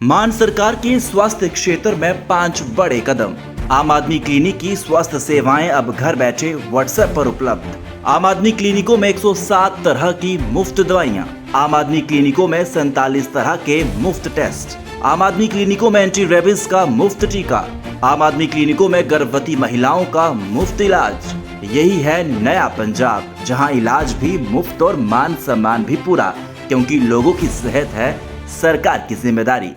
मान सरकार के स्वास्थ्य क्षेत्र में 5 बड़े कदम। आम आदमी क्लिनिक की स्वास्थ्य सेवाएं अब घर बैठे व्हाट्सएप पर उपलब्ध। आम आदमी क्लिनिकों में 107 तरह की मुफ्त दवाइयां। आम आदमी क्लिनिकों में 47 तरह के मुफ्त टेस्ट। आम आदमी क्लिनिकों में एंटी रेबीज का मुफ्त टीका। आम आदमी क्लिनिकों में गर्भवती महिलाओं का मुफ्त इलाज। यही है नया पंजाब, जहां इलाज भी मुफ्त और मान सम्मान भी पूरा, क्योंकि लोगों की सेहत है सरकार की जिम्मेदारी।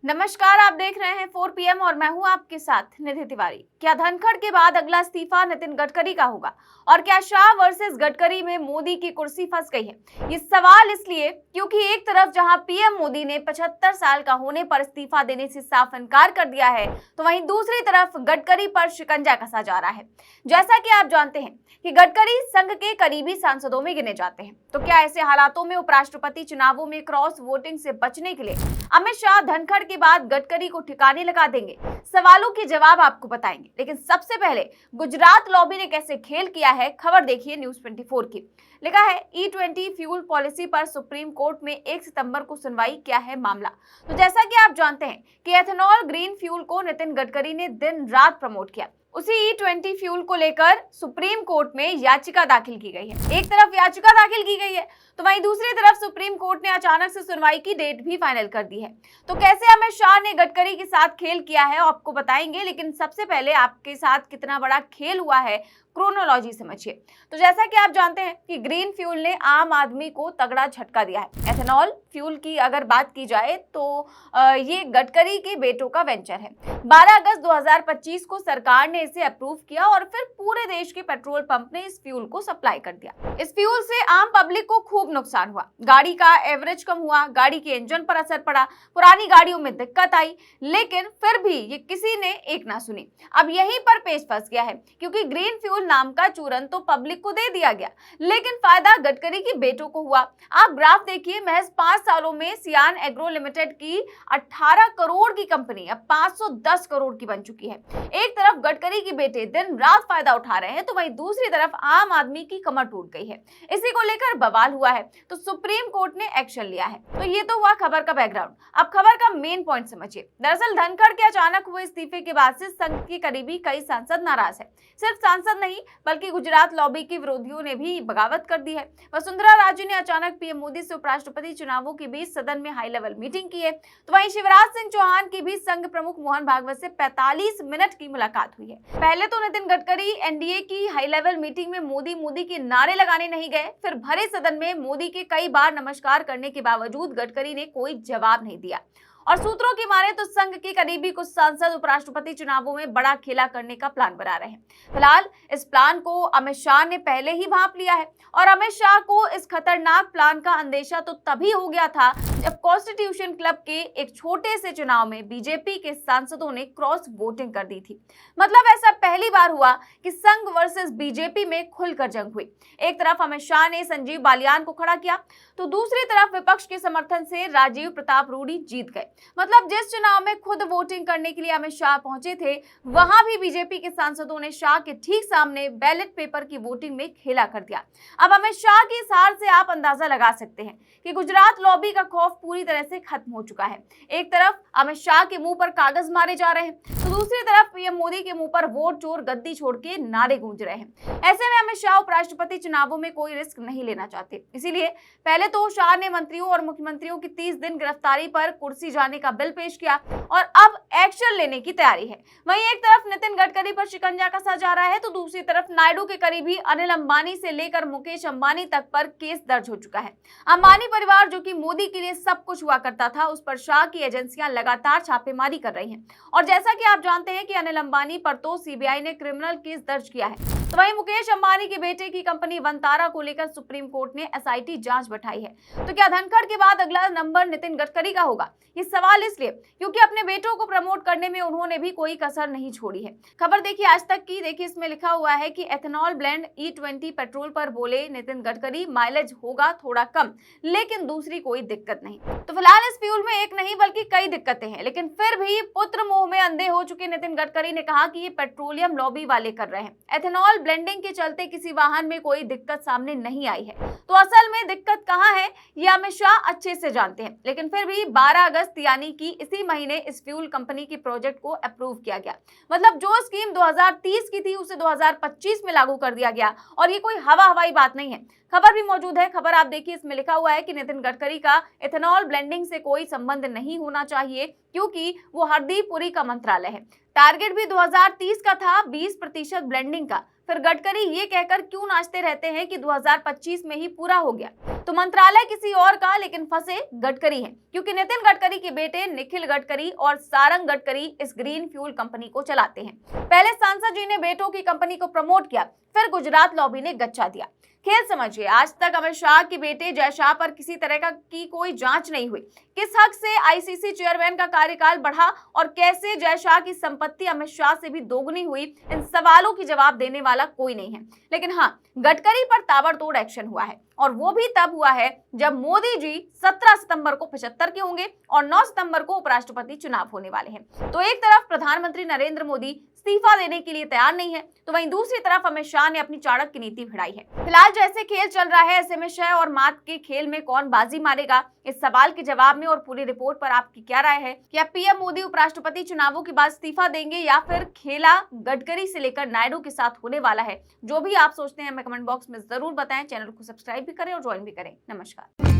नमस्कार, आप देख रहे हैं 4 PM और मैं हूं आपके साथ निधि तिवारी। क्या धनखड़ के बाद अगला इस्तीफा नितिन गडकरी का होगा और क्या शाह वर्सेस गडकरी में मोदी की कुर्सी फंस गई है? ये सवाल इसलिए क्योंकि एक तरफ जहां पीएम मोदी ने 75 साल का होने पर इस्तीफा देने से साफ इनकार कर दिया है, तो वहीं दूसरी तरफ गडकरी पर शिकंजा कसा जा रहा है। जैसा कि आप जानते हैं कि गडकरी संघ के करीबी सांसदों में गिने जाते हैं, तो क्या ऐसे हालातों में उपराष्ट्रपति चुनावों में क्रॉस वोटिंग से बचने के लिए अमित शाह धनखड़ के बाद गडकरी को ठिकाने लगा देंगे? सवालों के जवाब आपको बताएंगे, लेकिन सबसे पहले गुजरात लॉबी ने कैसे खेल किया है, खबर देखिए न्यूज़ 24 की। लिखा है E20 फ्यूल पॉलिसी पर सुप्रीम कोर्ट में 1 सितंबर को सुनवाई, क्या है मामला। तो जैसा कि आप जानते हैं कि एथेनॉल ग्रीन फ्यूल को नितिन गडकरी ने दिन रात प्रमोट किया। उसी E20 फ्यूल को लेकर सुप्रीम कोर्ट में याचिका दाखिल की गई है। एक तरफ याचिका दाखिल की गई है तो वहीं दूसरी तरफ सुप्रीम कोर्ट ने अचानक से सुनवाई की डेट भी फाइनल कर दी है। तो कैसे अमित शाह ने गडकरी के साथ खेल किया है आपको बताएंगे, लेकिन सबसे पहले आपके साथ कितना बड़ा खेल हुआ है क्रोनोलॉजी समझिए। तो जैसा कि आप जानते हैं कि ग्रीन फ्यूल ने आम आदमी को तगड़ा झटका दिया है। एथेनॉल फ्यूल की अगर बात की जाए तो ये गडकरी के बेटों का वेंचर है। 12 अगस्त 2025 को सरकार ने इसे अप्रूव किया और फिर पूरे देश के पेट्रोल पंप ने इस फ्यूल को सप्लाई कर दिया। इस फ्यूल से आम पब्लिक को खूब नुकसान हुआ। गाड़ी का एवरेज कम हुआ, गाड़ी के इंजन पर असर पड़ा, पुरानी गाड़ियों में दिक्कत आई, लेकिन फिर भी ये किसी ने एक ना सुनी। अब यहीं पर पेच फंस गया है, क्योंकि ग्रीन फ्यूल नाम का चूरन तो पब्लिक को दे दिया गया, लेकिन फायदा गडकरी के बेटों को हुआ। आप ग्राफ देखिए, महज 5 सालों में सियान एग्रो लिमिटेड की 18 करोड़ की कंपनी अब 510 करोड़ की बन चुकी है। एक तरफ गडकरी के बेटे दिन रात फायदा उठा रहे हैं, तो वहीं दूसरी तरफ आम आदमी की कमर टूट गई है। इसी को लेकर बवाल हुआ है, तो सुप्रीम कोर्ट ने एक्शन लिया है। तो ये तो हुआ खबर का बैकग्राउंड। अब खबर का मेन पॉइंट समझिए। दरअसल धनखड़ के अचानक हुए इस्तीफे के बाद से संघ के करीबी कई सांसद नाराज है। सिर्फ सांसद नहीं बल्कि गुजरात लॉबी के विरोधियों ने भी बगावत कर दी है। वसुंधरा राजे ने अचानक पीएम मोदी से उपराष्ट्रपति चुनावों के बीच सदन में हाई लेवल मीटिंग की है। तो वहीं शिवराज सिंह चौहान की भी संघ प्रमुख मोहन भागवत से 45 मिनट की मुलाकात हुई है। पहले तो नितिन गडकरी एनडीए की हाई लेवल मीटिंग में मोदी मोदी के नारे लगाने नहीं गए, फिर भरे सदन में मोदी के कई बार नमस्कार करने के बावजूद गडकरी ने कोई जवाब नहीं दिया। और सूत्रों की माने तो संघ के करीबी कुछ सांसद उपराष्ट्रपति चुनावों में बड़ा खेला करने का प्लान बना रहे हैं। फिलहाल इस प्लान को अमित शाह ने पहले ही भांप लिया है और अमित शाह को इस खतरनाक प्लान का अंदेशा तो तभी हो गया था जब कॉन्स्टिट्यूशन क्लब के एक छोटे से चुनाव में बीजेपी के सांसदों ने क्रॉस वोटिंग कर दी थी। मतलब ऐसा पहली बार हुआ कि संघ वर्सेस बीजेपी में खुलकर जंग हुई। एक तरफ अमित शाह ने संजीव बालियान को खड़ा किया, तो दूसरी तरफ विपक्ष के समर्थन से राजीव प्रताप रूडी जीत गए। मतलब जिस चुनाव में खुद वोटिंग करने के लिए अमित शाह पहुंचे थे, वहां भी बीजेपी के सांसदों ने शाह के ठीक सामने बैलेट पेपर की वोटिंग में खेला कर दिया। अब अमित शाह की इस हार से आप अंदाजा लगा सकते हैं कि गुजरात लॉबी का खौफ पूरी तरह से खत्म हो चुका है। एक तरफ अमित शाह के मुंह पर कागज मारे जा रहे हैं, तो दूसरी तरफ पीएम मोदी के मुंह पर वोट चोर गद्दी छोड़ के नारे गूंज रहे हैं। ऐसे में अमित शाह उपराष्ट्रपति चुनावों में कोई रिस्क नहीं लेना चाहते। इसीलिए पहले तो शाह ने मंत्रियों और मुख्यमंत्रियों की 30 दिन गिरफ्तारी पर कुर्सी जाने का बिल पेश किया और अब एक्शन लेने की तैयारी है। वहीं एक तरफ नितिन गडकरी पर शिकंजा कसा जा रहा है, तो दूसरी तरफ नायडू के करीबी अनिल अंबानी से लेकर मुकेश अंबानी तक पर केस दर्ज हो चुका है। अंबानी परिवार जो कि मोदी के लिए सब कुछ हुआ करता था, उस पर शाह की एजेंसियां लगातार छापेमारी कर रही हैं। और जैसा कि आप जानते हैं कि अनिल अंबानी पर तो सीबीआई ने क्रिमिनल केस दर्ज किया है। तो वहीं मुकेश अंबानी के बेटे की कंपनी वंतारा को लेकर सुप्रीम कोर्ट ने एसआईटी जांच बैठाई है। तो क्या धनखड़ के बाद अगला नंबर नितिन गडकरी का होगा? ये सवाल इसलिए क्योंकि अपने बेटों को प्रमोट करने में उन्होंने भी कोई कसर नहीं छोड़ी है। खबर देखिए आज तक की, देखिए इसमें लिखा हुआ है कि एथेनॉल ब्लेंड E20 पेट्रोल पर बोले नितिन गडकरी, माइलेज होगा थोड़ा कम, लेकिन दूसरी कोई दिक्कत नहीं। तो फिलहाल इस फ्यूल में एक नहीं बल्कि कई दिक्कतें हैं, लेकिन फिर भी पुत्र मोह में अंधे हो चुके नितिन गडकरी ने कहा कि ये पेट्रोलियम लॉबी वाले कर रहे हैं। एथेनॉल ब्लेंडिंग के चलते किसी वाहन में कोई दिक्कत सामने नहीं आई है। तो असल में दिक्कत कहां है ये अमित शाह अच्छे से जानते हैं, लेकिन फिर भी 12 अगस्त यानी कि इसी महीने इस फ्यूल कंपनी की प्रोजेक्ट को अप्रूव किया गया। मतलब जो स्कीम 2030 की थी उसे 2025 में लागू कर दिया गया और ये कोई हवाई बात नहीं है। खबर भी मौजूद है, खबर आप देखिए, इसमें लिखा हुआ है कि नितिन गडकरी का इथेनॉल ब्लेंडिंग से कोई संबंध नहीं होना चाहिए क्योंकि वो हरदीप पुरी का मंत्रालय है। टारगेट भी 2030 का था 20% ब्लेंडिंग का। फिर गडकरी ये कहकर क्यों नाचते रहते हैं कि 2025 में ही पूरा हो गया। तो मंत्रालय किसी और का, लेकिन फंसे गडकरी हैं, क्योंकि नितिन गडकरी के बेटे निखिल गडकरी और सारंग गडकरी इस ग्रीन फ्यूल कंपनी को चलाते हैं। पहले सांसद जी ने बेटों की कंपनी को प्रमोट किया, फिर गुजरात लॉबी ने गच्चा दिया। खेल समझिए, आज तक अमित शाह के बेटे जय शाह पर किसी तरह की कोई जांच नहीं हुई। किस हक से आईसीसी चेयरमैन का कार्यकाल बढ़ा और कैसे जय शाह की संपत्ति अमित शाह से भी दोगुनी हुई, इन सवालों की जवाब देने वाला कोई नहीं है। लेकिन हाँ, गडकरी पर ताबड़तोड़ एक्शन हुआ है और वो भी तब हुआ है जब मोदी जी 17 सितंबर को 75 के होंगे और 9 सितंबर को उपराष्ट्रपति चुनाव होने वाले हैं। तो एक तरफ प्रधानमंत्री नरेंद्र मोदी इस्तीफा देने के लिए तैयार नहीं है, तो वहीं दूसरी तरफ अमित शाह ने अपनी चाणक्य की नीति भिड़ाई है। फिलहाल जैसे खेल चल रहा है ऐसे में शय और मात के खेल में कौन बाजी मारेगा, इस सवाल के जवाब में और पूरी रिपोर्ट पर आपकी क्या राय है? क्या पीएम मोदी उपराष्ट्रपति चुनावों के बाद इस्तीफा देंगे या फिर खेला गडकरी से लेकर नायडू के साथ होने वाला है? जो भी आप सोचते हैं हमें कमेंट बॉक्स में जरूर बताएं। चैनल को सब्सक्राइब भी करें और ज्वाइन भी करें। नमस्कार।